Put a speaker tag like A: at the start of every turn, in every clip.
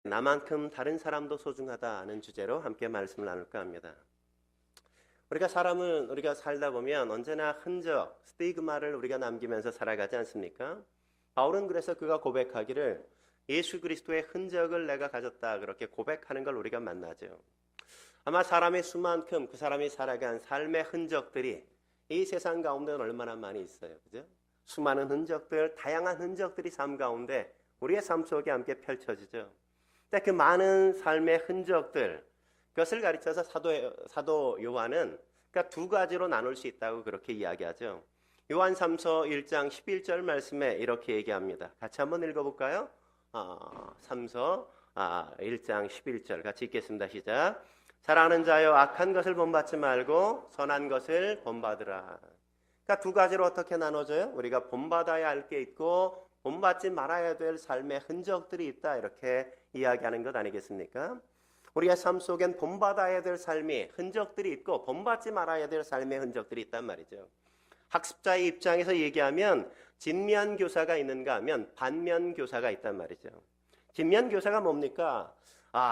A: 나만큼 다른 사람도 소중하다는 주제로 함께 말씀을 나눌까 합니다. 우리가 살다 보면 언제나 흔적, 스티그마를 우리가 남기면서 살아가지 않습니까? 바울은 그래서 그가 고백하기를 예수 그리스도의 흔적을 내가 가졌다 그렇게 고백하는 걸 우리가 만나죠. 아마 사람의 수만큼 그 사람이 살아간 삶의 흔적들이 이 세상 가운데는 얼마나 많이 있어요. 그죠? 수많은 흔적들, 다양한 흔적들이 삶 가운데 우리의 삶 속에 함께 펼쳐지죠. 근데 그 많은 삶의 흔적들, 그것을 가르쳐서 사도 요한은 그러니까 두 가지로 나눌 수 있다고 그렇게 이야기하죠. 요한 3서 1장 11절 말씀에 이렇게 얘기합니다. 같이 한번 읽어볼까요? 3서 1장 11절 같이 읽겠습니다. 시작. 사랑하는 자여 악한 것을 본받지 말고 선한 것을 본받으라. 그러니까 두 가지로 어떻게 나눠져요? 우리가 본받아야 할 게 있고 본받지 말아야 될 삶의 흔적들이 있다 이렇게 이야기하는 것 아니겠습니까? 우리의 삶 속엔 본받아야 될 삶이 흔적들이 있고 본받지 말아야 될 삶의 흔적들이 있단 말이죠. 학습자의 입장에서 얘기하면 진면교사가 있는가 하면 반면교사가 있단 말이죠. 진면교사가 뭡니까?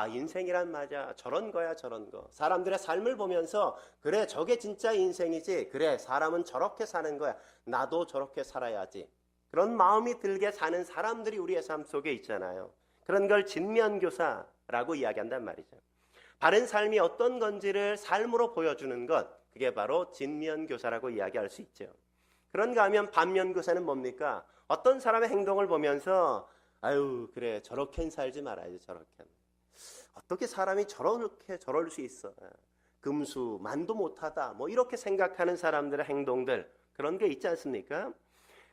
A: 인생이란 맞아. 저런 거야, 저런 거. 사람들의 삶을 보면서 그래, 저게 진짜 인생이지. 그래, 사람은 저렇게 사는 거야. 나도 저렇게 살아야지. 그런 마음이 들게 사는 사람들이 우리의 삶 속에 있잖아요. 그런 걸 진면교사라고 이야기한단 말이죠. 바른 삶이 어떤 건지를 삶으로 보여주는 것, 그게 바로 진면교사라고 이야기할 수 있죠. 그런가 하면 반면교사는 뭡니까? 어떤 사람의 행동을 보면서 아유 그래 저렇게 살지 말아야지 저렇게. 어떻게 사람이 저럴 수 있어. 금수 만도 못하다 뭐 이렇게 생각하는 사람들의 행동들 그런 게 있지 않습니까?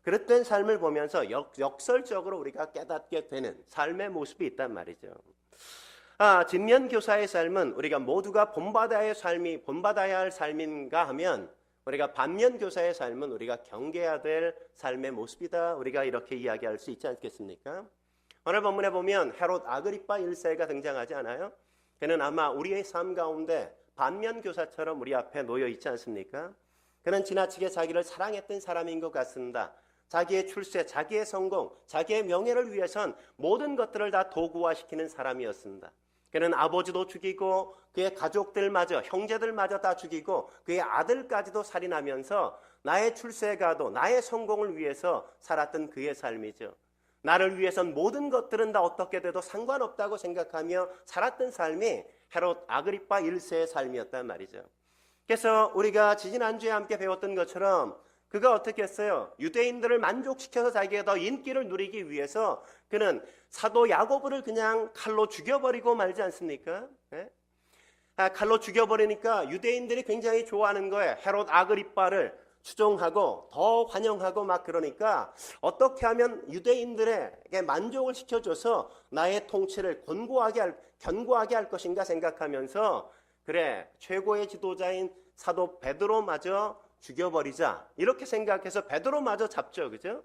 A: 그릇된 삶을 보면서 역설적으로 우리가 깨닫게 되는 삶의 모습이 있단 말이죠. 진면교사의 삶은 우리가 모두가 본받아야 할 삶인가 하면 우리가 반면교사의 삶은 우리가 경계해야 될 삶의 모습이다. 우리가 이렇게 이야기할 수 있지 않겠습니까? 오늘 본문에 보면 헤롯 아그리파 1세가 등장하지 않아요? 그는 아마 우리의 삶 가운데 반면교사처럼 우리 앞에 놓여 있지 않습니까? 그는 지나치게 자기를 사랑했던 사람인 것 같습니다. 자기의 출세, 자기의 성공, 자기의 명예를 위해선 모든 것들을 다 도구화시키는 사람이었습니다. 그는 아버지도 죽이고 그의 가족들마저 형제들마저 다 죽이고 그의 아들까지도 살인하면서 나의 출세가도 나의 성공을 위해서 살았던 그의 삶이죠. 나를 위해선 모든 것들은 다 어떻게 돼도 상관없다고 생각하며 살았던 삶이 헤롯 아그리파 1세의 삶이었단 말이죠. 그래서 우리가 지지난주에 함께 배웠던 것처럼 그가 어떻게 했어요? 유대인들을 만족시켜서 자기가 더 인기를 누리기 위해서 그는 사도 야고보를 그냥 칼로 죽여버리고 말지 않습니까? 네? 칼로 죽여버리니까 유대인들이 굉장히 좋아하는 거예요. 헤롯 아그리빠를 추종하고 더 환영하고 막 그러니까 어떻게 하면 유대인들에게 만족을 시켜줘서 나의 통치를 견고하게 할 것인가 생각하면서 그래 최고의 지도자인 사도 베드로마저 죽여버리자 이렇게 생각해서 베드로마저 잡죠. 그죠?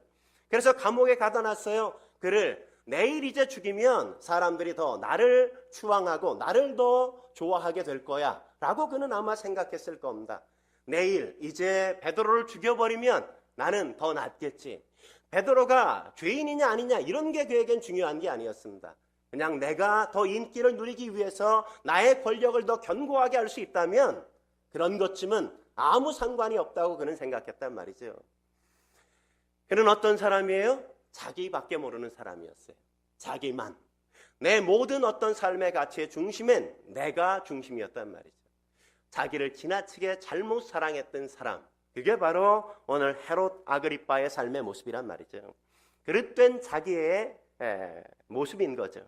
A: 그래서 감옥에 가다 놨어요. 그를 내일 이제 죽이면 사람들이 더 나를 추앙하고 나를 더 좋아하게 될 거야 라고 그는 아마 생각했을 겁니다. 내일 이제 베드로를 죽여버리면 나는 더 낫겠지. 베드로가 죄인이냐 아니냐 이런 게 그에겐 중요한 게 아니었습니다. 그냥 내가 더 인기를 누리기 위해서 나의 권력을 더 견고하게 할 수 있다면 그런 것쯤은 아무 상관이 없다고 그는 생각했단 말이죠. 그는 어떤 사람이에요? 자기밖에 모르는 사람이었어요. 자기만. 내 모든 어떤 삶의 가치의 중심엔 내가 중심이었단 말이죠. 자기를 지나치게 잘못 사랑했던 사람. 그게 바로 오늘 헤롯 아그리빠의 삶의 모습이란 말이죠. 그릇된 자기의 모습인 거죠.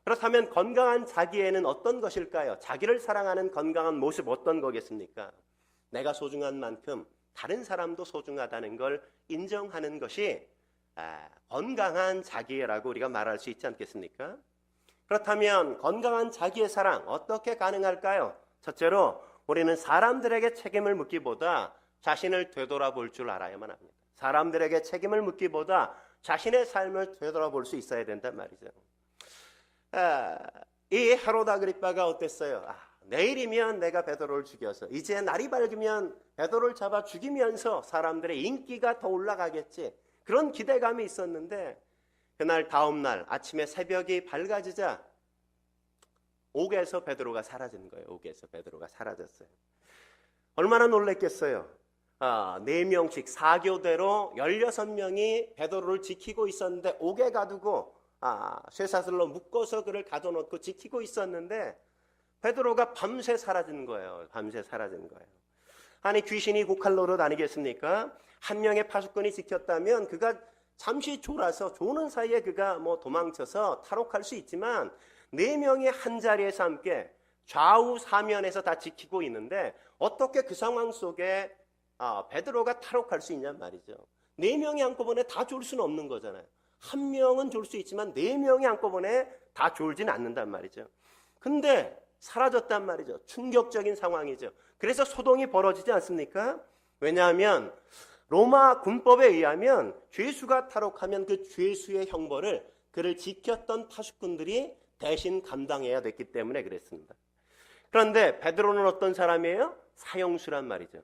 A: 그렇다면 건강한 자기애는 어떤 것일까요? 자기를 사랑하는 건강한 모습 어떤 거겠습니까? 내가 소중한 만큼 다른 사람도 소중하다는 걸 인정하는 것이 건강한 자기애라고 우리가 말할 수 있지 않겠습니까? 그렇다면 건강한 자기의 사랑 어떻게 가능할까요? 첫째로 우리는 사람들에게 책임을 묻기보다 자신을 되돌아볼 줄 알아야만 합니다. 사람들에게 책임을 묻기보다 자신의 삶을 되돌아볼 수 있어야 된단 말이죠. 이 헤롯 아그리빠가 어땠어요? 내일이면 내가 베드로를 죽여서 이제 날이 밝으면 베드로를 잡아 죽이면서 사람들의 인기가 더 올라가겠지. 그런 기대감이 있었는데 그날 다음 날 아침에 새벽이 밝아지자 옥에서 베드로가 사라진 거예요. 옥에서 베드로가 사라졌어요. 얼마나 놀랬겠어요. 4명씩 4교대로 16명이 베드로를 지키고 있었는데 옥에 가두고 쇠사슬로 묶어서 그를 가둬놓고 지키고 있었는데 베드로가 밤새 사라진 거예요. 밤새 사라진 거예요. 아니 귀신이 고칼 노릇 아니겠습니까? 한 명의 파수꾼이 지켰다면 그가 잠시 졸아서 조는 사이에 그가 도망쳐서 탈옥할 수 있지만 4명이 한 자리에서 함께 좌우 사면에서 다 지키고 있는데 어떻게 그 상황 속에 베드로가 탈옥할 수 있냔 말이죠. 4명이 한꺼번에 다 졸 수는 없는 거잖아요. 한 명은 졸 수 있지만 4명이 한꺼번에 다 졸진 않는단 말이죠. 근데 사라졌단 말이죠. 충격적인 상황이죠. 그래서 소동이 벌어지지 않습니까? 왜냐하면 로마 군법에 의하면 죄수가 탈옥하면 그 죄수의 형벌을 그를 지켰던 파수꾼들이 대신 감당해야 됐기 때문에 그랬습니다. 그런데 베드로는 어떤 사람이에요? 사형수란 말이죠.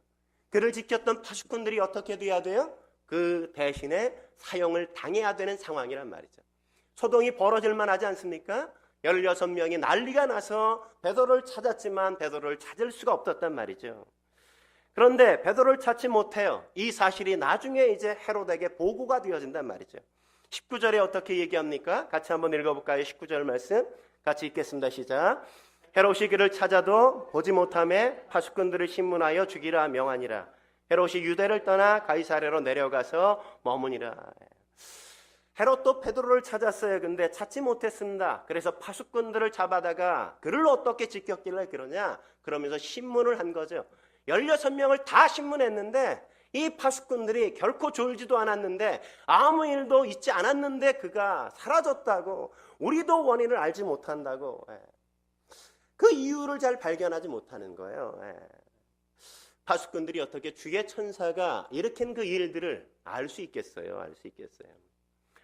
A: 그를 지켰던 파수꾼들이 어떻게 돼야 돼요? 그 대신에 사형을 당해야 되는 상황이란 말이죠. 소동이 벌어질 만하지 않습니까? 16명이 난리가 나서 베드로를 찾았지만 베드로를 찾을 수가 없었단 말이죠. 그런데 베드로를 찾지 못해요. 이 사실이 나중에 이제 헤롯에게 보고가 되어진단 말이죠. 19절에 어떻게 얘기합니까? 같이 한번 읽어볼까요? 19절 말씀 같이 읽겠습니다. 시작. 헤롯이 그를 찾아도 보지 못하매 파수꾼들을 신문하여 죽이라 명하니라. 헤롯이 유대를 떠나 가이사랴로 내려가서 머무니라. 헤롯도 베드로를 찾았어요. 근데 찾지 못했습니다. 그래서 파수꾼들을 잡아다가 그를 어떻게 지켰길래 그러냐? 그러면서 신문을 한 거죠. 16명을 다 신문했는데 이 파수꾼들이 결코 졸지도 않았는데 아무 일도 있지 않았는데 그가 사라졌다고, 우리도 원인을 알지 못한다고, 그 이유를 잘 발견하지 못하는 거예요. 파수꾼들이 어떻게 주의 천사가 일으킨 그 일들을 알 수 있겠어요? 알 수 있겠어요?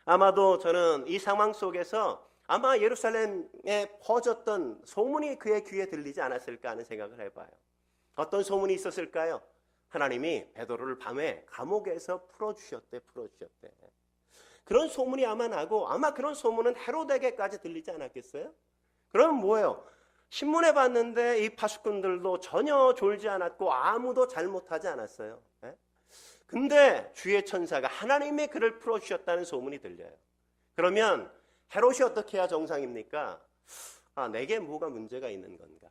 A: 아마도 저는 이 상황 속에서 아마 예루살렘에 퍼졌던 소문이 그의 귀에 들리지 않았을까 하는 생각을 해봐요. 어떤 소문이 있었을까요? 하나님이 베드로를 밤에 감옥에서 풀어주셨대. 그런 소문이 아마 나고 아마 그런 소문은 헤롯에게까지 들리지 않았겠어요? 그럼 뭐예요? 신문에 봤는데 이 파수꾼들도 전혀 졸지 않았고 아무도 잘못하지 않았어요. 근데 주의 천사가 하나님이 그를 풀어주셨다는 소문이 들려요. 그러면 헤롯이 어떻게 해야 정상입니까? 내게 뭐가 문제가 있는 건가?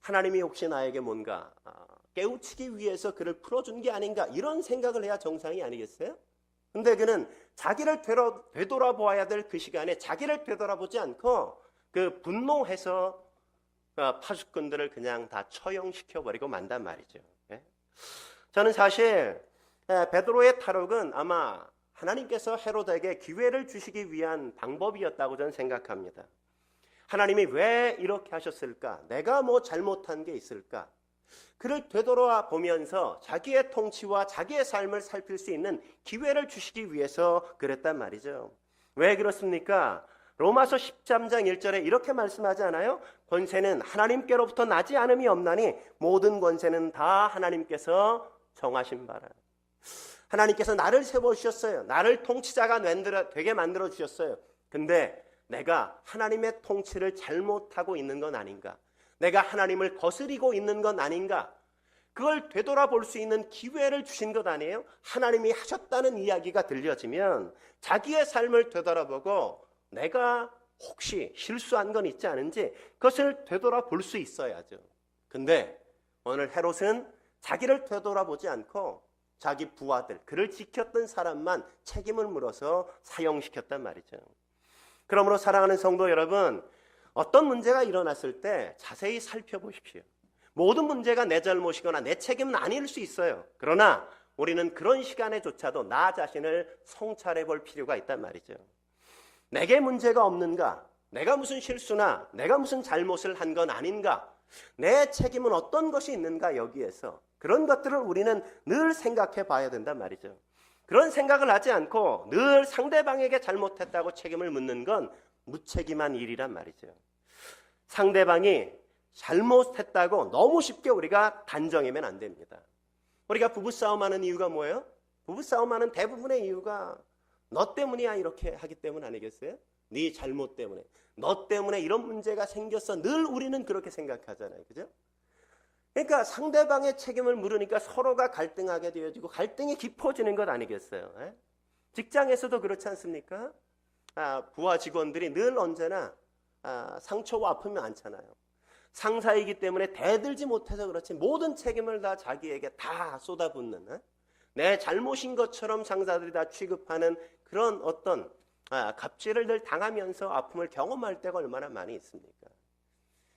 A: 하나님이 혹시 나에게 뭔가 깨우치기 위해서 그를 풀어준 게 아닌가? 이런 생각을 해야 정상이 아니겠어요? 근데 그는 자기를 되돌아보아야 될 그 시간에 자기를 되돌아보지 않고 그 분노해서 파수꾼들을 그냥 다 처형시켜버리고 만단 말이죠. 저는 사실 베드로의 탈옥은 아마 하나님께서 헤롯에게 기회를 주시기 위한 방법이었다고 저는 생각합니다. 하나님이 왜 이렇게 하셨을까? 내가 뭐 잘못한 게 있을까? 그를 되돌아보면서 자기의 통치와 자기의 삶을 살필 수 있는 기회를 주시기 위해서 그랬단 말이죠. 왜 그렇습니까? 로마서 13장 1절에 이렇게 말씀하지 않아요? 권세는 하나님께로부터 나지 않음이 없나니 모든 권세는 다 하나님께서 정하신 바라. 하나님께서 나를 세워주셨어요. 나를 통치자가 되게 만들어주셨어요. 근데 내가 하나님의 통치를 잘못하고 있는 건 아닌가? 내가 하나님을 거스리고 있는 건 아닌가? 그걸 되돌아볼 수 있는 기회를 주신 것 아니에요? 하나님이 하셨다는 이야기가 들려지면 자기의 삶을 되돌아보고 내가 혹시 실수한 건 있지 않은지 그것을 되돌아볼 수 있어야죠. 근데 오늘 헤롯은 자기를 되돌아보지 않고 자기 부하들, 그를 지켰던 사람만 책임을 물어서 사형시켰단 말이죠. 그러므로 사랑하는 성도 여러분, 어떤 문제가 일어났을 때 자세히 살펴보십시오. 모든 문제가 내 잘못이거나 내 책임은 아닐 수 있어요. 그러나 우리는 그런 시간에조차도 나 자신을 성찰해 볼 필요가 있단 말이죠. 내게 문제가 없는가? 내가 무슨 실수나 내가 무슨 잘못을 한 건 아닌가? 내 책임은 어떤 것이 있는가? 여기에서 그런 것들을 우리는 늘 생각해 봐야 된단 말이죠. 그런 생각을 하지 않고 늘 상대방에게 잘못했다고 책임을 묻는 건 무책임한 일이란 말이죠. 상대방이 잘못했다고 너무 쉽게 우리가 단정하면 안 됩니다. 우리가 부부싸움하는 이유가 뭐예요? 부부싸움하는 대부분의 이유가 너 때문이야 이렇게 하기 때문 아니겠어요? 네 잘못 때문에, 너 때문에 이런 문제가 생겼어. 늘 우리는 그렇게 생각하잖아요. 그죠? 그러니까 상대방의 책임을 물으니까 서로가 갈등하게 되어지고 갈등이 깊어지는 것 아니겠어요? 예? 직장에서도 그렇지 않습니까? 부하 직원들이 늘 언제나 상처와 아픔이 많잖아요. 상사이기 때문에 대들지 못해서 그렇지 모든 책임을 다 자기에게 다 쏟아붓는, 내 잘못인 것처럼 상사들이 다 취급하는 그런 어떤 갑질을 늘 당하면서 아픔을 경험할 때가 얼마나 많이 있습니까?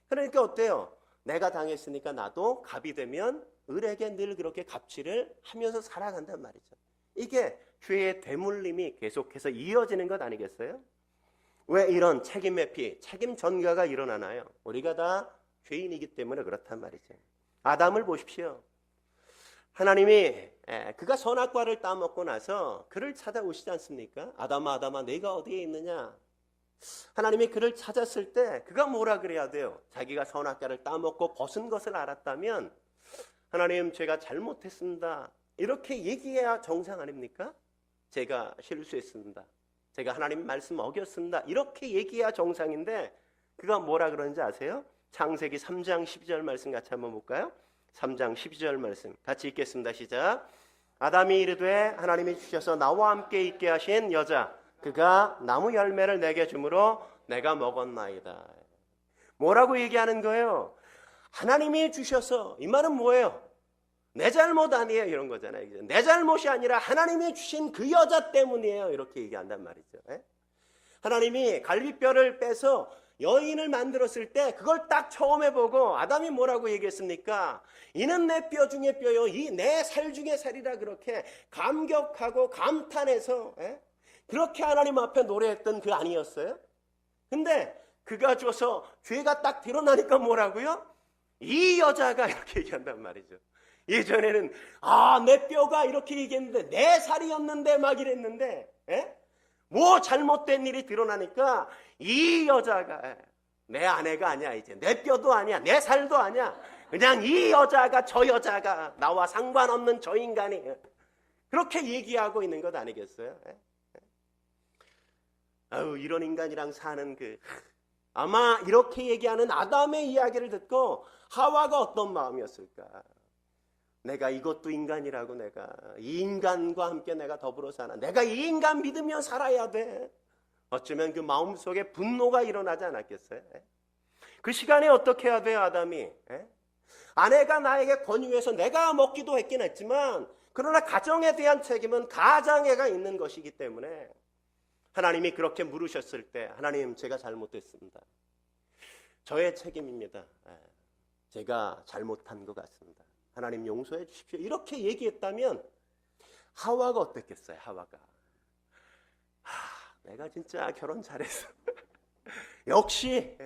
A: 그러니까 어때요? 내가 당했으니까 나도 갑이 되면 을에게 늘 그렇게 갑질을 하면서 살아간단 말이죠. 이게 죄의 되물림이 계속해서 이어지는 것 아니겠어요? 왜 이런 책임 회피, 책임 전가가 일어나나요? 우리가 다 죄인이기 때문에 그렇단 말이죠. 아담을 보십시오. 하나님이 그가 선악과를 따먹고 나서 그를 찾아오시지 않습니까? 아담아 아담아 내가 어디에 있느냐? 하나님이 그를 찾았을 때 그가 뭐라 그래야 돼요? 자기가 선악과를 따먹고 벗은 것을 알았다면 하나님 제가 잘못했습니다. 이렇게 얘기해야 정상 아닙니까? 제가 실수했습니다. 제가 하나님 말씀 어겼습니다. 이렇게 얘기해야 정상인데 그가 뭐라 그러는지 아세요? 창세기 3장 12절 말씀 같이 한번 볼까요? 3장 12절 말씀 같이 읽겠습니다. 시작. 아담이 이르되 하나님이 주셔서 나와 함께 있게 하신 여자 그가 나무 열매를 내게 주므로 내가 먹었나이다. 뭐라고 얘기하는 거예요? 하나님이 주셔서, 이 말은 뭐예요? 내 잘못 아니에요 이런 거잖아요. 내 잘못이 아니라 하나님이 주신 그 여자 때문이에요 이렇게 얘기한단 말이죠. 하나님이 갈비뼈를 빼서 여인을 만들었을 때 그걸 딱 처음에 보고 아담이 뭐라고 얘기했습니까? 이는 내 뼈 중에 뼈요 이 내 살 중에 살이라 그렇게 감격하고 감탄해서 그렇게 하나님 앞에 노래했던 그 아니었어요? 근데 그가 줘서 죄가 딱 드러나니까 뭐라고요? 이 여자가 이렇게 얘기한단 말이죠. 예전에는 내 뼈가 이렇게 얘기했는데 내 살이었는데 막 이랬는데 뭐 잘못된 일이 드러나니까 이 여자가 내 아내가 아니야. 이제 내 뼈도 아니야. 내 살도 아니야. 그냥 이 여자가 저 여자가 나와 상관없는 저 인간이 그렇게 얘기하고 있는 것 아니겠어요? 이런 인간이랑 사는 아마 이렇게 얘기하는 아담의 이야기를 듣고 하와가 어떤 마음이었을까? 내가 이것도 인간이라고 내가 이 인간과 함께 내가 더불어 사나? 내가 이 인간 믿으며 살아야 돼. 어쩌면 그 마음속에 분노가 일어나지 않았겠어요? 그 시간에 어떻게 해야 돼요, 아담이? 아내가 나에게 권유해서 내가 먹기도 했긴 했지만 그러나 가정에 대한 책임은 가장애가 있는 것이기 때문에 하나님이 그렇게 물으셨을 때 하나님 제가 잘못했습니다. 저의 책임입니다. 제가 잘못한 것 같습니다. 하나님 용서해 주십시오. 이렇게 얘기했다면 하와가 어땠겠어요? 하와가 내가 진짜 결혼 잘했어. 역시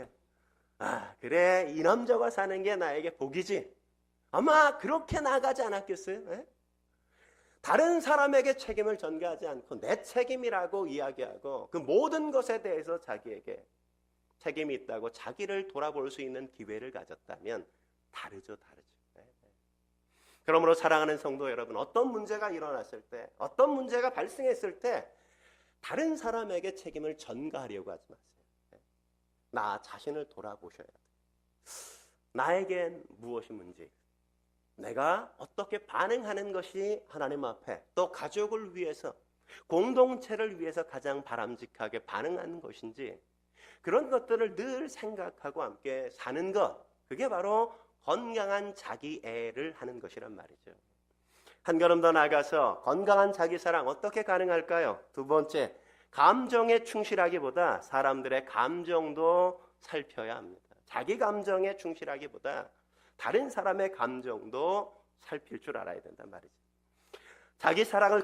A: 그래 이 남자가 사는 게 나에게 복이지. 아마 그렇게 나가지 않았겠어요? 다른 사람에게 책임을 전가하지 않고 내 책임이라고 이야기하고 그 모든 것에 대해서 자기에게 책임이 있다고 자기를 돌아볼 수 있는 기회를 가졌다면 다르죠. 그러므로 사랑하는 성도 여러분, 어떤 문제가 일어났을 때, 어떤 문제가 발생했을 때 다른 사람에게 책임을 전가하려고 하지 마세요. 나 자신을 돌아보셔야 돼요. 나에겐 무엇이 문제일까? 내가 어떻게 반응하는 것이 하나님 앞에 또 가족을 위해서 공동체를 위해서 가장 바람직하게 반응하는 것인지 그런 것들을 늘 생각하고 함께 사는 것, 그게 바로 건강한 자기애를 하는 것이란 말이죠. 한 걸음 더 나아가서 건강한 자기사랑 어떻게 가능할까요? 두 번째, 감정에 충실하기보다 사람들의 감정도 살펴야 합니다. 자기 감정에 충실하기보다 다른 사람의 감정도 살필 줄 알아야 된단 말이죠. 자기 사랑을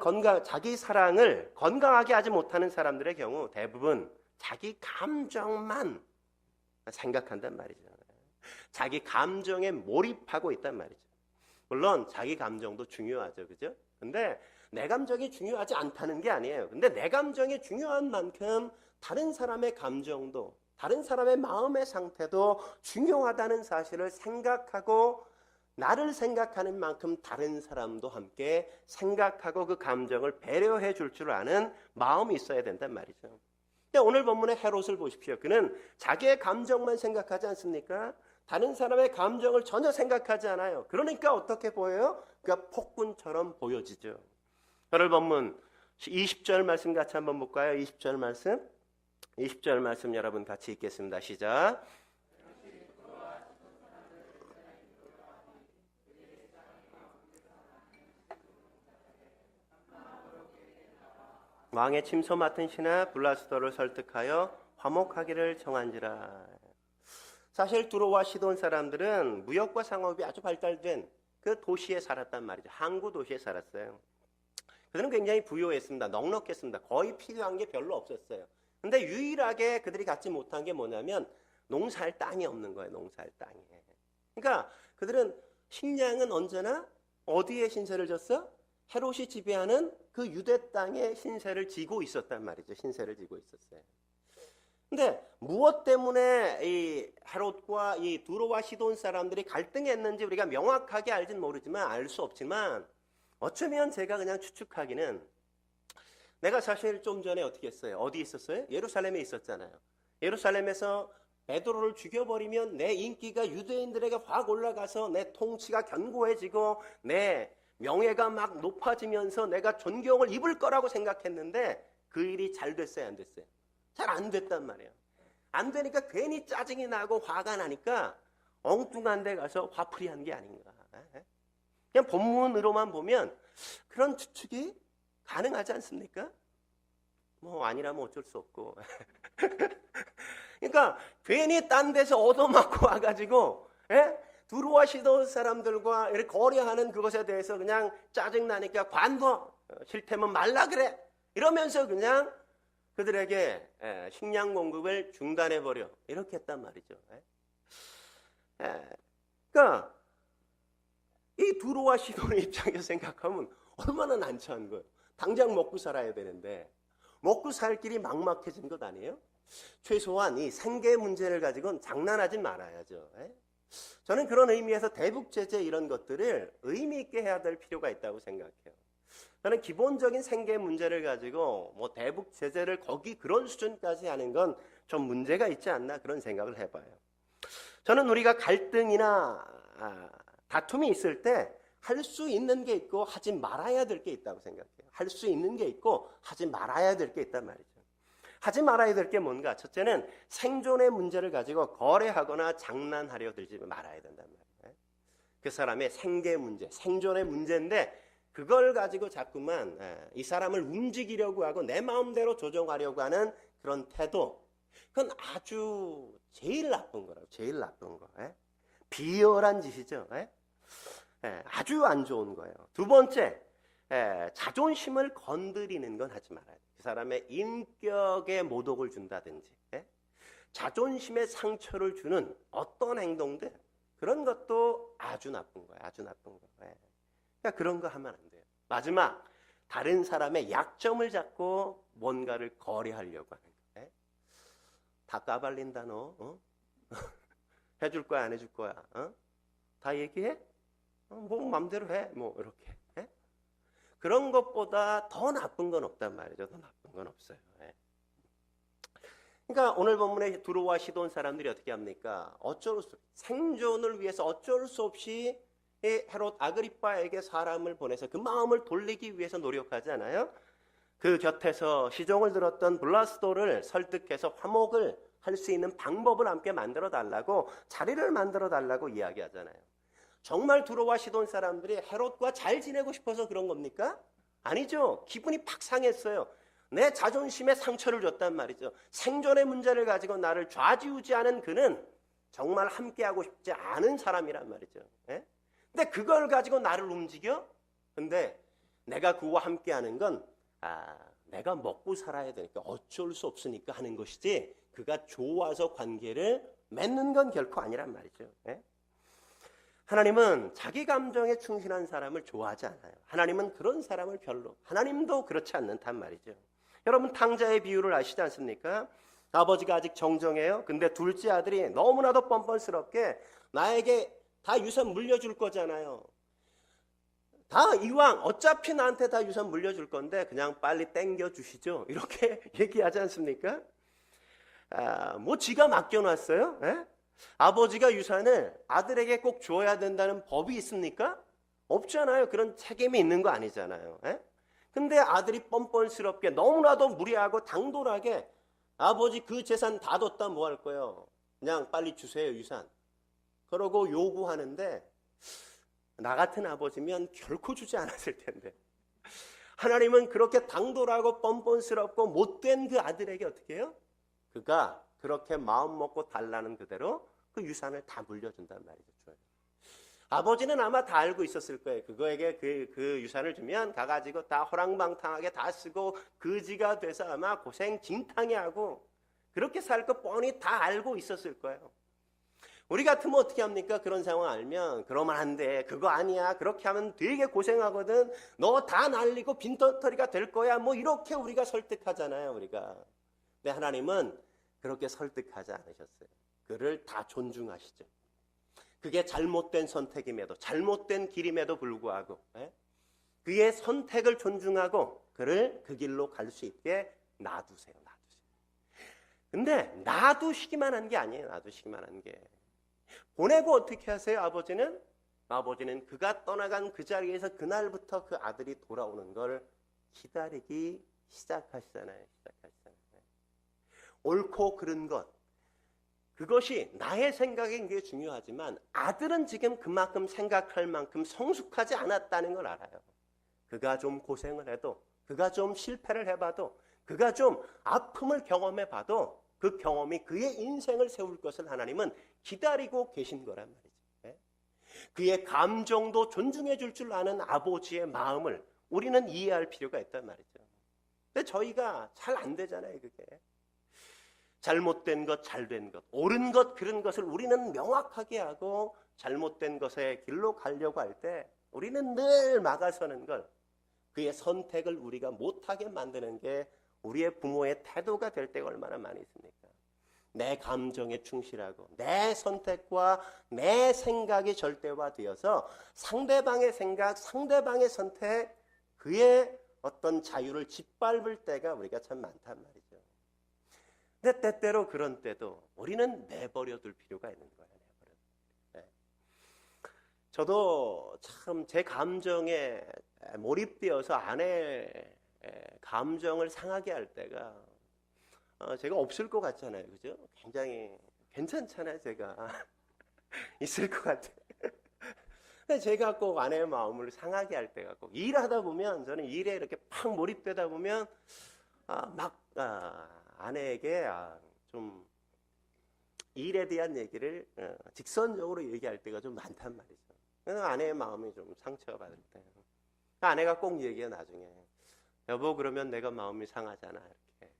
A: 건강하게 하지 못하는 사람들의 경우 대부분 자기 감정만 생각한단 말이죠. 자기 감정에 몰입하고 있단 말이죠. 물론 자기 감정도 중요하죠. 그죠? 근데 내 감정이 중요하지 않다는 게 아니에요. 근데 내 감정이 중요한 만큼 다른 사람의 감정도, 다른 사람의 마음의 상태도 중요하다는 사실을 생각하고 나를 생각하는 만큼 다른 사람도 함께 생각하고 그 감정을 배려해 줄 줄 아는 마음이 있어야 된단 말이죠. 오늘 본문의 헤롯을 보십시오. 그는 자기의 감정만 생각하지 않습니까? 다른 사람의 감정을 전혀 생각하지 않아요. 그러니까 어떻게 보여요? 그가 폭군처럼 보여지죠. 오늘 본문 20절 말씀 같이 한번 볼까요? 20절 말씀. 20절 말씀 여러분 같이 읽겠습니다. 시작. 왕의 침소 맡은 신하 블라스도를 설득하여 화목하기를 정한지라. 사실 두로와 시돈 사람들은 무역과 상업이 아주 발달된 그 도시에 살았단 말이죠. 항구 도시에 살았어요. 그들은 굉장히 부유했습니다. 넉넉했습니다. 거의 필요한 게 별로 없었어요. 근데 유일하게 그들이 갖지 못한 게 뭐냐면 농사할 땅이 없는 거예요. 농사할 땅이. 그러니까 그들은 식량은 언제나 어디에 신세를 졌어? 헤롯이 지배하는 그 유대 땅에 신세를 지고 있었단 말이죠. 신세를 지고 있었어요. 근데 무엇 때문에 이 헤롯과 이 두로와 시돈 사람들이 갈등했는지 우리가 명확하게 알진 모르지만 알 수 없지만 어쩌면 제가 그냥 추측하기는 내가 사실 좀 전에 어떻게 했어요? 어디 있었어요? 예루살렘에 있었잖아요. 예루살렘에서 베드로를 죽여버리면 내 인기가 유대인들에게 확 올라가서 내 통치가 견고해지고 내 명예가 막 높아지면서 내가 존경을 입을 거라고 생각했는데 그 일이 잘 됐어요? 안 됐어요? 잘 안 됐단 말이에요. 안 되니까 괜히 짜증이 나고 화가 나니까 엉뚱한 데 가서 화풀이한 게 아닌가. 그냥 본문으로만 보면 그런 추측이 가능하지 않습니까? 뭐 아니라면 어쩔 수 없고. 그러니까 괜히 딴 데서 얻어맞고 와가지고 두로와 시돈 사람들과 이렇게 거래하는 그것에 대해서 그냥 짜증나니까 관둬. 싫다면 말라 그래. 이러면서 그냥 그들에게 식량 공급을 중단해버려. 이렇게 했단 말이죠. 그러니까 이 두로와 시돈의 입장에서 생각하면 얼마나 난처한 거예요. 당장 먹고 살아야 되는데 먹고 살 길이 막막해진 것 아니에요? 최소한 이 생계 문제를 가지고는 장난하지 말아야죠. 저는 그런 의미에서 대북 제재 이런 것들을 의미 있게 해야 될 필요가 있다고 생각해요. 저는 기본적인 생계 문제를 가지고 뭐 대북 제재를 거기 그런 수준까지 하는 건 좀 문제가 있지 않나 그런 생각을 해봐요. 저는 우리가 갈등이나 다툼이 있을 때 할 수 있는 게 있고 하지 말아야 될 게 있다고 생각해요. 할 수 있는 게 있고 하지 말아야 될 게 있단 말이죠. 하지 말아야 될 게 뭔가? 첫째는 생존의 문제를 가지고 거래하거나 장난하려 들지 말아야 된단 말이에요. 그 사람의 생계 문제, 생존의 문제인데 그걸 가지고 자꾸만 이 사람을 움직이려고 하고 내 마음대로 조정하려고 하는 그런 태도, 그건 아주 제일 나쁜 거라고. 제일 나쁜 거. 비열한 짓이죠. 아주 안 좋은 거예요. 두 번째, 자존심을 건드리는 건 하지 말아야 돼요. 그 사람의 인격에 모독을 준다든지 자존심에 상처를 주는 어떤 행동들, 그런 것도 아주 나쁜 거예요. 아주 나쁜 거. 그러니까 그런 거 하면 안 돼요. 마지막, 다른 사람의 약점을 잡고 뭔가를 거래하려고 하는 거예요. 다 까발린다 너. 해줄 거야 안 해줄 거야? 다 얘기해? 뭐 맘대로 해. 뭐 이렇게. 그런 것보다 더 나쁜 건 없단 말이죠. 더 나쁜 건 없어요. 그러니까 오늘 본문에 두로와 시돈 사람들이 어떻게 합니까? 생존을 위해서 어쩔 수 없이 헤롯 아그리빠에게 사람을 보내서 그 마음을 돌리기 위해서 노력하잖아요. 그 곁에서 시종을 들었던 블라스도를 설득해서 화목을 할 수 있는 방법을 함께 만들어 달라고, 자리를 만들어 달라고 이야기하잖아요. 정말 두로와 시돈 사람들이 헤롯과 잘 지내고 싶어서 그런 겁니까? 아니죠. 기분이 팍 상했어요. 내 자존심에 상처를 줬단 말이죠. 생존의 문제를 가지고 나를 좌지우지하는 그는 정말 함께하고 싶지 않은 사람이란 말이죠. 근데 그걸 가지고 나를 움직여? 근데 내가 그와 함께하는 건 내가 먹고 살아야 되니까 어쩔 수 없으니까 하는 것이지, 그가 좋아서 관계를 맺는 건 결코 아니란 말이죠. 하나님은 자기 감정에 충실한 사람을 좋아하지 않아요. 하나님은 그런 사람을 별로, 하나님도 그렇지 않는단 말이죠. 여러분, 탕자의 비유를 아시지 않습니까? 아버지가 아직 정정해요. 근데 둘째 아들이 너무나도 뻔뻔스럽게 나에게 다 유산 물려줄 거잖아요. 다 이왕 어차피 나한테 다 유산 물려줄 건데 그냥 빨리 땡겨 주시죠. 이렇게 얘기하지 않습니까? 뭐 지가 맡겨놨어요? 예? 아버지가 유산을 아들에게 꼭 줘야 된다는 법이 있습니까? 없잖아요. 그런 책임이 있는 거 아니잖아요. 예? 근데 아들이 뻔뻔스럽게 너무나도 무리하고 당돌하게 아버지 그 재산 다 뒀다 뭐 할 거예요? 그냥 빨리 주세요, 유산. 그러고 요구하는데 나 같은 아버지면 결코 주지 않았을 텐데 하나님은 그렇게 당돌하고 뻔뻔스럽고 못된 그 아들에게 어떻게 해요? 그가 그렇게 마음 먹고 달라는 그대로 그 유산을 다 물려준단 말이죠. 아버지는 아마 다 알고 있었을 거예요. 그거에게 그 유산을 주면 가가지고 다 호랑방탕하게 다 쓰고 거지가 돼서 아마 고생 진탕해 하고 그렇게 살 거 뻔히 다 알고 있었을 거예요. 우리 같으면 어떻게 합니까? 그런 상황 알면 그러면 안 돼. 그거 아니야. 그렇게 하면 되게 고생하거든. 너 다 날리고 빈털터리가 될 거야. 뭐 이렇게 우리가 설득하잖아요. 우리가. 근데 하나님은 그렇게 설득하지 않으셨어요. 그를 다 존중하시죠. 그게 잘못된 선택임에도 잘못된 길임에도 불구하고 그의 선택을 존중하고 그를 그 길로 갈 수 있게 놔두세요. 근데 놔두시기만 한 게 아니에요. 놔두시기만 한 게. 보내고 어떻게 하세요? 아버지는 그가 떠나간 그 자리에서 그날부터 그 아들이 돌아오는 걸 기다리기 시작하시잖아요. 옳고 그른 것. 그것이 나의 생각엔 게 중요하지만 아들은 지금 그만큼 생각할 만큼 성숙하지 않았다는 걸 알아요. 그가 좀 고생을 해도, 그가 좀 실패를 해봐도, 그가 좀 아픔을 경험해봐도 그 경험이 그의 인생을 세울 것을 하나님은 기다리고 계신 거란 말이죠. 그의 감정도 존중해 줄 줄 아는 아버지의 마음을 우리는 이해할 필요가 있단 말이죠. 근데 저희가 잘 안 되잖아요, 그게. 잘못된 것, 잘된 것, 옳은 것, 그른 것을 우리는 명확하게 하고 잘못된 것의 길로 가려고 할 때 우리는 늘 막아서는 걸, 그의 선택을 우리가 못하게 만드는 게 우리의 부모의 태도가 될 때가 얼마나 많이 있습니까? 내 감정에 충실하고 내 선택과 내 생각이 절대화되어서 상대방의 생각, 상대방의 선택, 그의 어떤 자유를 짓밟을 때가 우리가 참 많단 말이죠. 근데 때때로 그런 때도 우리는 내버려 둘 필요가 있는 거예요. 네. 저도 참 제 감정에 몰입되어서 아내의 감정을 상하게 할 때가 제가 없을 것 같잖아요. 그죠? 굉장히 괜찮잖아요. 제가 있을 것 같아요. 근데 제가 꼭 아내의 마음을 상하게 할 때가 꼭 일하다 보면 저는 일에 이렇게 팍 몰입되다 보면 아내에게 좀 일에 대한 얘기를 직선적으로 얘기할 때가 좀 많단 말이죠. 그래서 아내의 마음이 좀 상처가 받을 때 아내가 꼭 얘기해 나중에 여보 그러면 내가 마음이 상하잖아 이렇게.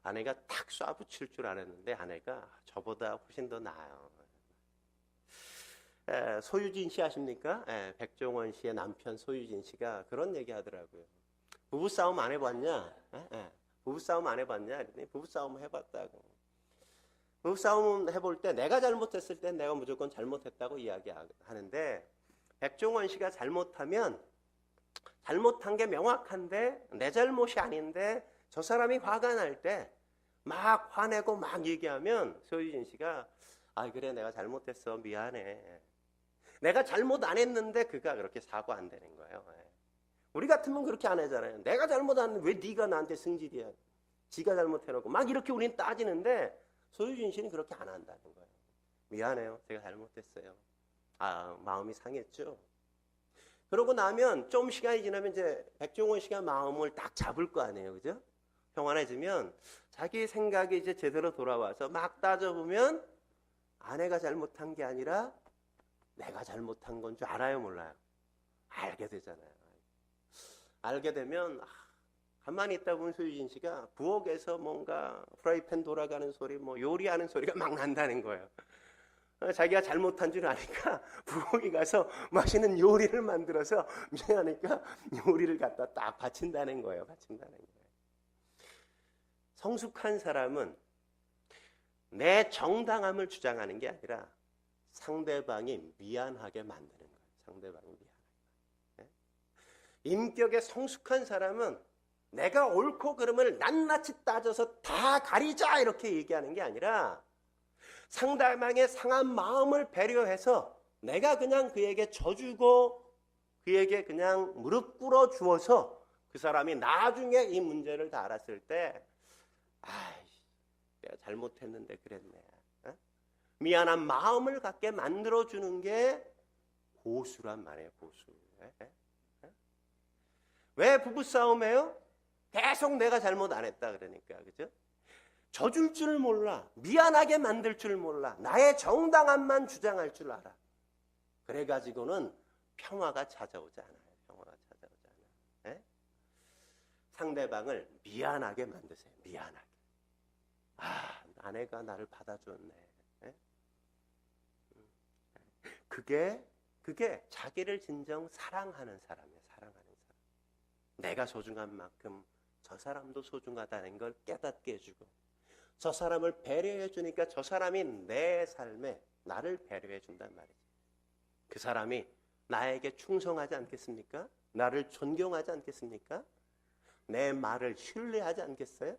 A: 아내가 탁 쏴붙일 줄 알았는데 아내가 저보다 훨씬 더 나아요. 소유진 씨 아십니까? 백종원 씨의 남편 소유진 씨가 그런 얘기 하더라고요. 부부싸움 안 해봤냐? 부부싸움 안 해봤냐? 부부싸움 해봤다고. 부부싸움 해볼 때 내가 잘못했을 때 내가 무조건 잘못했다고 이야기하는데 백종원 씨가 잘못하면 잘못한 게 명확한데 내 잘못이 아닌데 저 사람이 화가 날 때 막 화내고 막 얘기하면 소유진 씨가 그래 내가 잘못했어 미안해. 내가 잘못 안 했는데 그가 그렇게 사과 안 되는 거예요. 우리 같으면 그렇게 안 하잖아요. 내가 잘못 안 했는데 왜 네가 나한테 승질이야. 지가 잘못해놓고 막 이렇게 우린 따지는데 소유진 씨는 그렇게 안 한다는 거예요. 미안해요. 제가 잘못했어요. 마음이 상했죠. 그러고 나면 좀 시간이 지나면 이제 백종원 씨가 마음을 딱 잡을 거 아니에요. 그죠? 평안해지면 자기 생각이 이제 제대로 돌아와서 막 따져보면 아내가 잘못한 게 아니라 내가 잘못한 건 줄 알아요, 몰라요? 알게 되잖아요. 알게 되면 가만히 있다 보면 소유진 씨가 부엌에서 뭔가 프라이팬 돌아가는 소리, 뭐 요리하는 소리가 막 난다는 거예요. 자기가 잘못한 줄 아니까 부엌에 가서 맛있는 요리를 만들어서 미안하니까 요리를 갖다 딱 바친다는 거예요. 성숙한 사람은 내 정당함을 주장하는 게 아니라 상대방이 미안하게 만드는 거예요. 상대방이 미안하게. 인격의 성숙한 사람은 내가 옳고 그름을 낱낱이 따져서 다 가리자 이렇게 얘기하는 게 아니라 상대방의 상한 마음을 배려해서 내가 그냥 그에게 져주고 그에게 그냥 무릎 꿇어 주어서 그 사람이 나중에 이 문제를 다 알았을 때 내가 잘못했는데 그랬네. 미안한 마음을 갖게 만들어주는 게 고수란 말이에요. 고수. 왜 부부싸움해요? 계속 내가 잘못 안 했다 그러니까. 그죠? 져줄 줄 몰라. 미안하게 만들 줄 몰라. 나의 정당함만 주장할 줄 알아. 그래가지고는 평화가 찾아오지 않아요. 평화가 찾아오지 않아요. 상대방을 미안하게 만드세요. 미안하게. 아내가 나를 받아줬네. 그게 자기를 진정 사랑하는 사람이에요. 사랑하는 사람. 내가 소중한 만큼 저 사람도 소중하다는 걸 깨닫게 해주고 저 사람을 배려해 주니까 저 사람이 내 삶에 나를 배려해 준단 말이죠. 그 사람이 나에게 충성하지 않겠습니까? 나를 존경하지 않겠습니까? 내 말을 신뢰하지 않겠어요?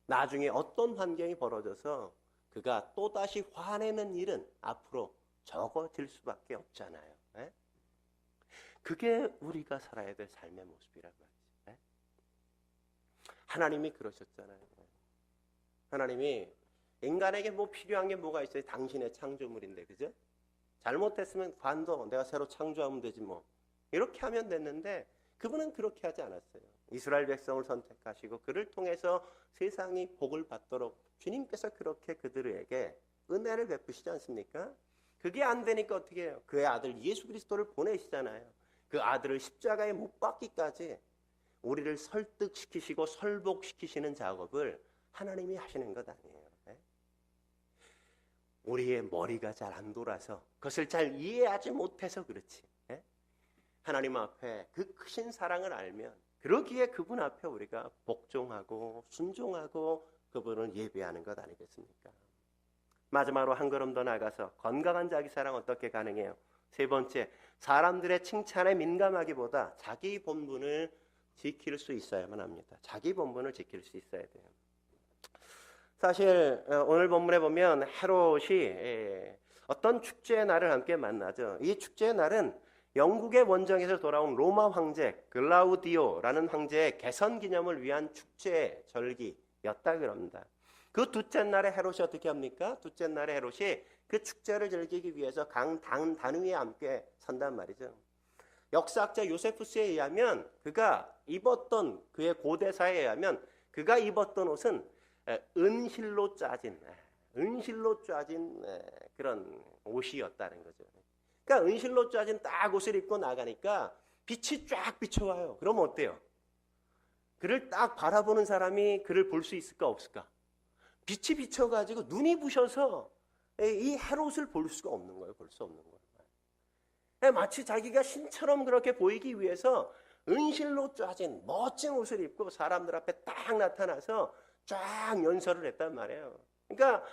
A: 나중에 어떤 환경이 벌어져서 그가 또다시 화내는 일은 앞으로 적어질 수밖에 없잖아요. 그게 우리가 살아야 될 삶의 모습이란 말이죠. 하나님이 그러셨잖아요. 하나님이 인간에게 뭐 필요한 게 뭐가 있어요? 당신의 창조물인데, 그죠? 잘못했으면 관둬. 내가 새로 창조하면 되지 뭐. 이렇게 하면 됐는데 그분은 그렇게 하지 않았어요. 이스라엘 백성을 선택하시고 그를 통해서 세상이 복을 받도록 주님께서 그렇게 그들에게 은혜를 베푸시지 않습니까? 그게 안 되니까 어떻게 해요? 그의 아들 예수 그리스도를 보내시잖아요. 그 아들을 십자가에 못 박기까지 우리를 설득시키시고 설복시키시는 작업을 하나님이 하시는 것 아니에요. 우리의 머리가 잘 안 돌아서 그것을 잘 이해하지 못해서 그렇지. 하나님 앞에 그 크신 사랑을 알면 그러기에 그분 앞에 우리가 복종하고 순종하고 그분을 예배하는 것 아니겠습니까? 마지막으로 한 걸음 더 나가서 건강한 자기 사랑 어떻게 가능해요? 세 번째, 사람들의 칭찬에 민감하기보다 자기 본분을 지킬 수 있어야만 합니다. 자기 본분을 지킬 수 있어야 돼요. 사실 오늘 본문에 보면 헤롯이 어떤 축제의 날을 함께 만나죠. 이 축제의 날은 영국의 원정에서 돌아온 로마 황제 글라우디오라는 황제의 개선 기념을 위한 축제 절기였다 그럽니다. 그 둘째 날에 헤롯이 어떻게 합니까? 둘째 날에 헤롯이 그 축제를 즐기기 위해서 강 단위에 함께 선단 말이죠. 역사학자 요세푸스에 의하면 그가 입었던 그의 고대사에 의하면 그가 입었던 옷은 은실로 짜진 그런 옷이었다는 거죠. 그러니까 은실로 짜진 딱 옷을 입고 나가니까 빛이 쫙 비춰와요. 그럼 어때요? 그를 딱 바라보는 사람이 그를 볼 수 있을까 없을까? 빛이 비춰가지고 눈이 부셔서 이 헤롯을 볼 수가 없는 거예요. 볼 수 없는 거예요. 마치 자기가 신처럼 그렇게 보이기 위해서 은실로 짜진 멋진 옷을 입고 사람들 앞에 딱 나타나서 쫙 연설을 했단 말이에요. 그러니까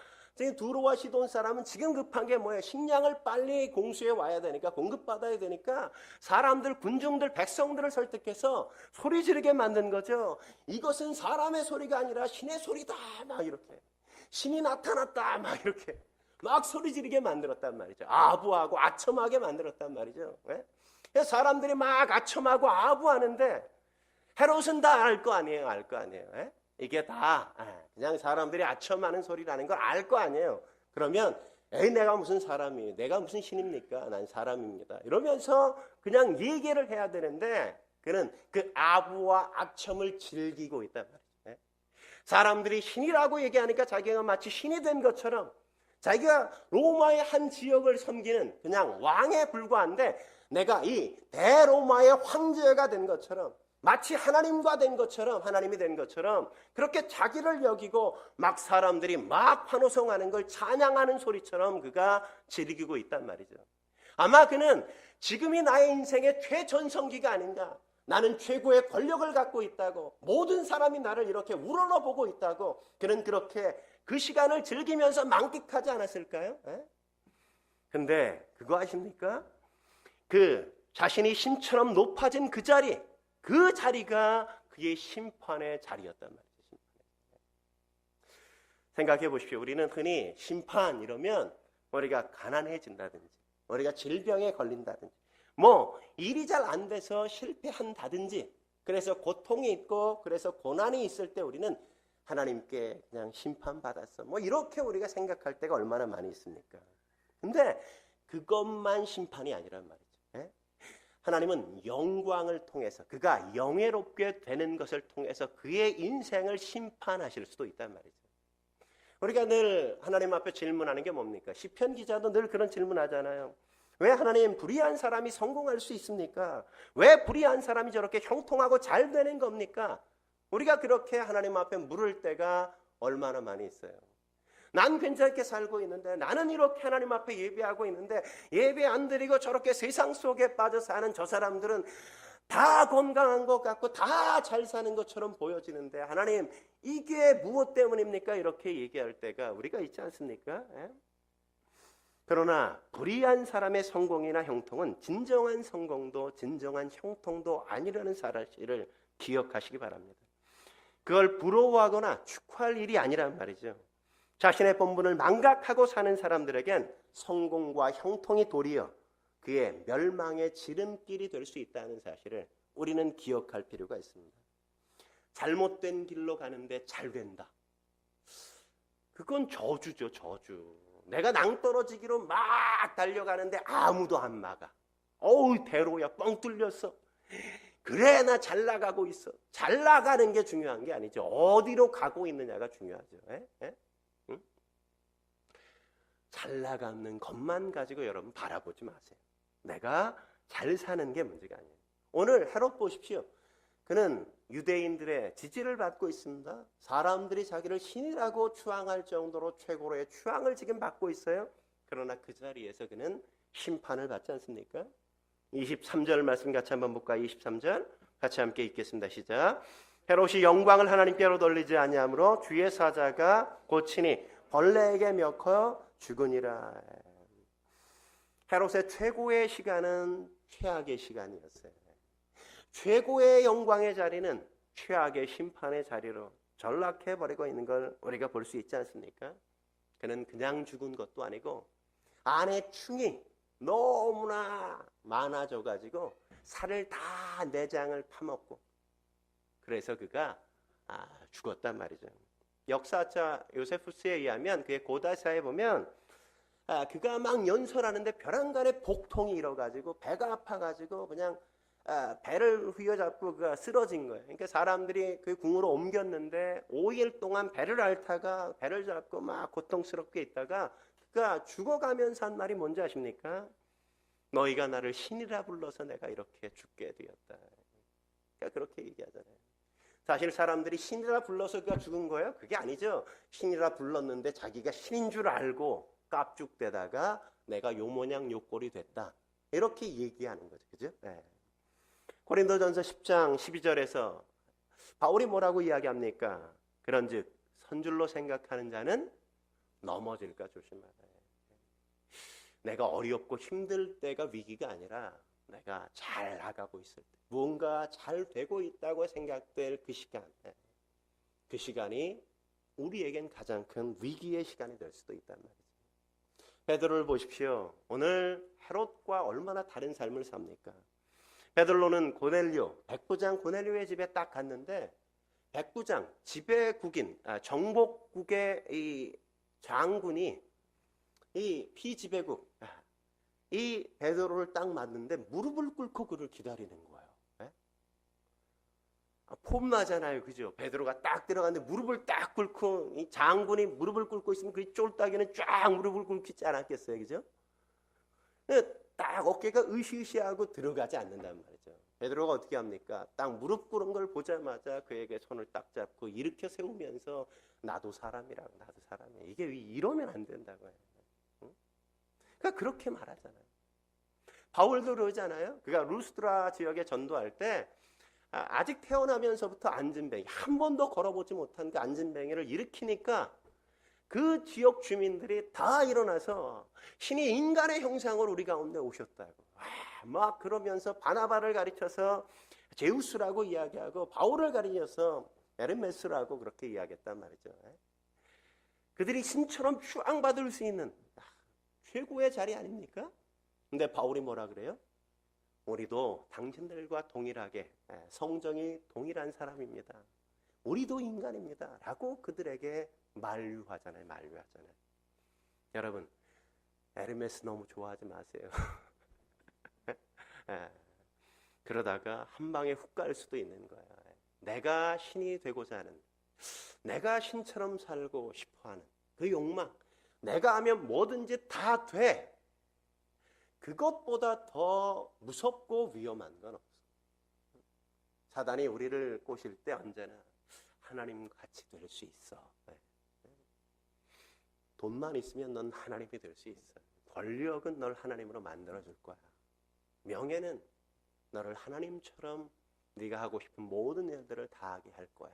A: 두로와 시돈 사람은 지금 급한 게 뭐예요? 식량을 빨리 공수해 와야 되니까, 공급받아야 되니까 사람들, 군중들, 백성들을 설득해서 소리 지르게 만든 거죠. 이것은 사람의 소리가 아니라 신의 소리다. 막 이렇게. 신이 나타났다. 막 이렇게. 막 소리 지르게 만들었단 말이죠. 아부하고 아첨하게 만들었단 말이죠. 사람들이 막 아첨하고 아부하는데 헤롯은 다 알 거 아니에요. 알 거 아니에요. 이게 다 그냥 사람들이 아첨하는 소리라는 걸 알 거 아니에요. 그러면 내가 무슨 사람이에요? 내가 무슨 신입니까? 난 사람입니다. 이러면서 그냥 얘기를 해야 되는데 그는 그 아부와 아첨을 즐기고 있단 말이에요. 사람들이 신이라고 얘기하니까 자기가 마치 신이 된 것처럼 자기가 로마의 한 지역을 섬기는 그냥 왕에 불과한데 내가 이 대로마의 황제가 된 것처럼 마치 하나님과 된 것처럼 하나님이 된 것처럼 그렇게 자기를 여기고 막 사람들이 막 환호성하는 걸 찬양하는 소리처럼 그가 즐기고 있단 말이죠. 아마 그는 지금이 나의 인생의 최전성기가 아닌가. 나는 최고의 권력을 갖고 있다고 모든 사람이 나를 이렇게 우러러보고 있다고 그는 그렇게 그 시간을 즐기면서 만끽하지 않았을까요? 근데 그거 아십니까? 그 자신이 신처럼 높아진 그 자리가 그게 심판의 자리였단 말이죠. 생각해 보십시오. 우리는 흔히 심판 이러면 우리가 가난해진다든지 우리가 질병에 걸린다든지 뭐 일이 잘 안 돼서 실패한다든지 그래서 고통이 있고 그래서 고난이 있을 때 우리는 하나님께 그냥 심판받았어. 뭐 이렇게 우리가 생각할 때가 얼마나 많이 있습니까? 근데 그것만 심판이 아니란 말이죠. 예? 하나님은 영광을 통해서 그가 영예롭게 되는 것을 통해서 그의 인생을 심판하실 수도 있단 말이죠. 우리가 늘 하나님 앞에 질문하는 게 뭡니까? 시편 기자도 늘 그런 질문하잖아요. 왜 하나님 불의한 사람이 성공할 수 있습니까? 왜 불의한 사람이 저렇게 형통하고 잘 되는 겁니까? 우리가 그렇게 하나님 앞에 물을 때가 얼마나 많이 있어요. 난 괜찮게 살고 있는데 나는 이렇게 하나님 앞에 예배하고 있는데 예배 안 드리고 저렇게 세상 속에 빠져 사는 저 사람들은 다 건강한 것 같고 다 잘 사는 것처럼 보여지는데 하나님 이게 무엇 때문입니까? 이렇게 얘기할 때가 우리가 있지 않습니까? 예? 그러나 불의한 사람의 성공이나 형통은 진정한 성공도 진정한 형통도 아니라는 사실을 기억하시기 바랍니다. 그걸 부러워하거나 축하할 일이 아니란 말이죠. 자신의 본분을 망각하고 사는 사람들에겐 성공과 형통이 도리어 그의 멸망의 지름길이 될 수 있다는 사실을 우리는 기억할 필요가 있습니다. 잘못된 길로 가는데 잘 된다. 그건 저주죠, 저주. 내가 낭떠러지기로 막 달려가는데 아무도 안 막아. 어우, 대로야 뻥 뚫렸어. 그래, 나 잘 나가고 있어. 잘 나가는 게 중요한 게 아니죠. 어디로 가고 있느냐가 중요하죠. 응? 잘 나가는 것만 가지고 여러분 바라보지 마세요. 내가 잘 사는 게 문제가 아니에요. 오늘 헤롯 보십시오. 그는 유대인들의 지지를 받고 있습니다. 사람들이 자기를 신이라고 추앙할 정도로 최고로의 추앙을 지금 받고 있어요. 그러나 그 자리에서 그는 심판을 받지 않습니까? 23절 말씀 같이 한번 볼까요? 23절 같이 함께 읽겠습니다. 시작. 헤롯이 영광을 하나님께로 돌리지 아니하므로 주의 사자가 고치니 벌레에게 먹혀 죽으니라. 헤롯의 최고의 시간은 최악의 시간이었어요. 최고의 영광의 자리는 최악의 심판의 자리로 전락해버리고 있는 걸 우리가 볼 수 있지 않습니까? 그는 그냥 죽은 것도 아니고 안에 충이 너무나 많아져가지고 살을 다 내장을 파먹고 그래서 그가 죽었단 말이죠. 역사자 요세푸스에 의하면 그의 고다사에 보면 그가 막 연설하는데 벼랑간에 복통이 일어가지고 배가 아파가지고 그냥 배를 휘어잡고 그가 쓰러진 거예요. 그러니까 사람들이 그 궁으로 옮겼는데 5일 동안 배를 앓다가 배를 잡고 막 고통스럽게 있다가 그가 죽어가면서 한 말이 뭔지 아십니까? 너희가 나를 신이라 불러서 내가 이렇게 죽게 되었다. 그러니까 그렇게 얘기하잖아요. 사실 사람들이 신이라 불러서 그가 죽은 거예요? 그게 아니죠. 신이라 불렀는데 자기가 신인 줄 알고 깝죽대다가 내가 요 모양 요 꼴이 됐다. 이렇게 얘기하는 거죠. 그죠? 네. 고린도전서 10장 12절에서 바울이 뭐라고 이야기합니까? 그런즉 선줄로 생각하는 자는 넘어질까 조심하라. 내가 어렵고 힘들 때가 위기가 아니라 내가 잘 나가고 있을 때 무언가 잘 되고 있다고 생각될 그 시간, 그 시간이 우리에겐 가장 큰 위기의 시간이 될 수도 있단 말이죠. 베드로를 보십시오. 오늘 헤롯과 얼마나 다른 삶을 삽니까? 베드로는 고넬료, 백부장 고넬료의 집에 딱 갔는데 백부장, 지배국인, 정복국의 이 장군이 이 피지배국, 이 베드로를 딱 맞는데 무릎을 꿇고 그를 기다리는 거예요. 폼나잖아요, 그죠? 베드로가 딱 들어갔는데 무릎을 딱 꿇고 이 장군이 무릎을 꿇고 있으면 그 쫄따기는 쫙 무릎을 꿇지 않았겠어요, 그죠? 딱 어깨가 으시으시하고 들어가지 않는단 말이죠. 베드로가 어떻게 합니까? 딱 무릎 꿇은 걸 보자마자 그에게 손을 딱 잡고 일으켜 세우면서 나도 사람이라고, 나도 사람이야. 이게 이러면 안 된다고 해요. 응? 그러니까 그렇게 말하잖아요. 바울도 그러잖아요. 그가 루스드라 지역에 전도할 때 아직 태어나면서부터 안진뱅이, 한 번도 걸어보지 못한 그 안진뱅이를 일으키니까 그 지역 주민들이 다 일어나서 신이 인간의 형상으로 우리 가운데 오셨다고 막 그러면서 바나바를 가르쳐서 제우스라고 이야기하고 바울을 가리켜서 에르메스라고 그렇게 이야기했단 말이죠. 그들이 신처럼 추앙받을 수 있는 최고의 자리 아닙니까? 근데 바울이 뭐라 그래요? 우리도 당신들과 동일하게 성정이 동일한 사람입니다. 우리도 인간입니다. 라고 그들에게 만류하잖아요. 여러분, 에르메스 너무 좋아하지 마세요. 그러다가 한 방에 훅 갈 수도 있는 거야. 내가 신이 되고자 하는, 내가 신처럼 살고 싶어하는 그 욕망, 내가 하면 뭐든지 다 돼. 그것보다 더 무섭고 위험한 건 없어. 사단이 우리를 꼬실 때 언제나 하나님 같이 될 수 있어. 돈만 있으면 넌 하나님이 될 수 있어. 권력은 널 하나님으로 만들어줄 거야. 명예는 너를 하나님처럼 네가 하고 싶은 모든 일들을 다 하게 할 거야.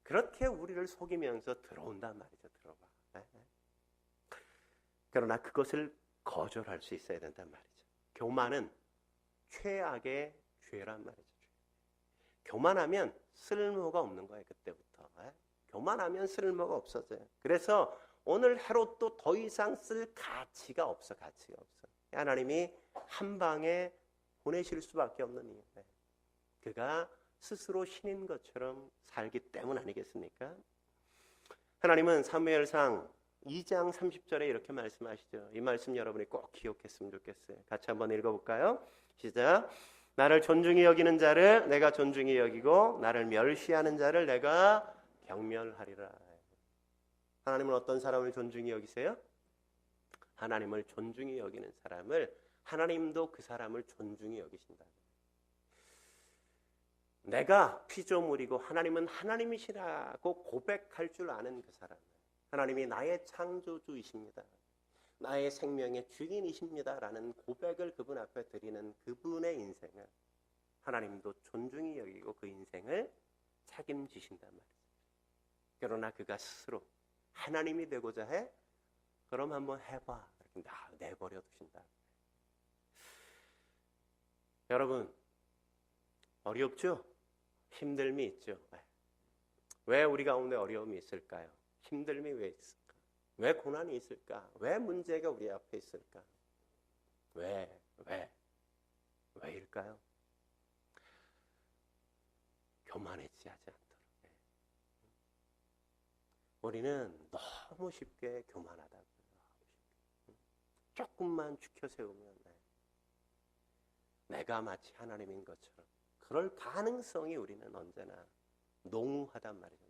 A: 그렇게 우리를 속이면서 들어온단 말이죠. 들어봐. 그러나 그것을 거절할 수 있어야 된단 말이죠. 교만은 최악의 죄란 말이죠. 교만하면 쓸모가 없는 거예요. 그때부터. 교만하면 쓸모가 없어져요. 그래서 오늘 헤롯도 더 이상 쓸 가치가 없어. 하나님이 한 방에 보내실 수밖에 없는 이유. 그가 스스로 신인 것처럼 살기 때문 아니겠습니까? 하나님은 사무엘상 2장 30절에 이렇게 말씀하시죠. 이 말씀 여러분이 꼭 기억했으면 좋겠어요. 같이 한번 읽어볼까요? 시작. 나를 존중히 여기는 자를 내가 존중히 여기고 나를 멸시하는 자를 내가 경멸하리라. 하나님은 어떤 사람을 존중히 여기세요? 하나님을 존중히 여기는 사람을 하나님도 그 사람을 존중히 여기신다. 내가 피조물이고 하나님은 하나님이시라고 고백할 줄 아는 그 사람. 하나님이 나의 창조주이십니다. 나의 생명의 주인이십니다. 라는 고백을 그분 앞에 드리는 그분의 인생을 하나님도 존중히 여기고 그 인생을 책임지신단 말이죠. 그러나 그가 스스로 하나님이 되고자 해? 그럼 한번 해봐. 이렇게 내버려 두신다. 여러분, 어렵죠? 힘듦이 있죠. 왜 우리 가운데 어려움이 있을까요? 힘듦이 왜 있을까? 왜 고난이 있을까? 왜 문제가 우리 앞에 있을까? 왜일까요? 교만해지지 않도록. 우리는 너무 쉽게 교만하다고요. 조금만 죽여 세우면 내가 마치 하나님인 것처럼 그럴 가능성이 우리는 언제나 농후하단 말이죠.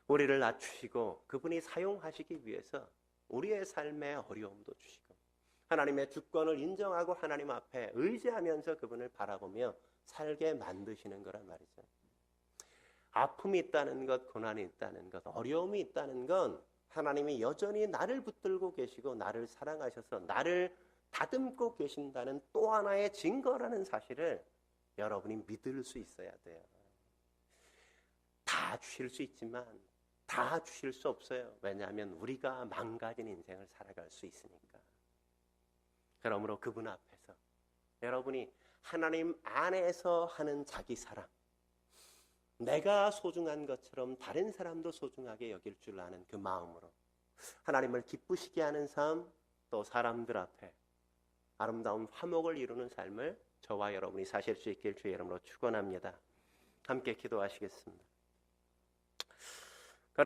A: 우리를 낮추시고 그분이 사용하시기 위해서 우리의 삶에 어려움도 주시고 하나님의 주권을 인정하고 하나님 앞에 의지하면서 그분을 바라보며 살게 만드시는 거란 말이죠. 아픔이 있다는 것, 고난이 있다는 것, 어려움이 있다는 건 하나님이 여전히 나를 붙들고 계시고 나를 사랑하셔서 나를 다듬고 계신다는 또 하나의 증거라는 사실을 여러분이 믿을 수 있어야 돼요. 다 주실 수 있지만 다 주실 수 없어요. 왜냐하면 우리가 망가진 인생을 살아갈 수 있으니까. 그러므로 그분 앞에서 여러분이 하나님 안에서 하는 자기 사랑, 내가 소중한 것처럼 다른 사람도 소중하게 여길 줄 아는 그 마음으로 하나님을 기쁘시게 하는 삶, 또 사람들 앞에 아름다운 화목을 이루는 삶을 저와 여러분이 사실 수 있길 주의 이름으로 축원합니다. 함께 기도하시겠습니다.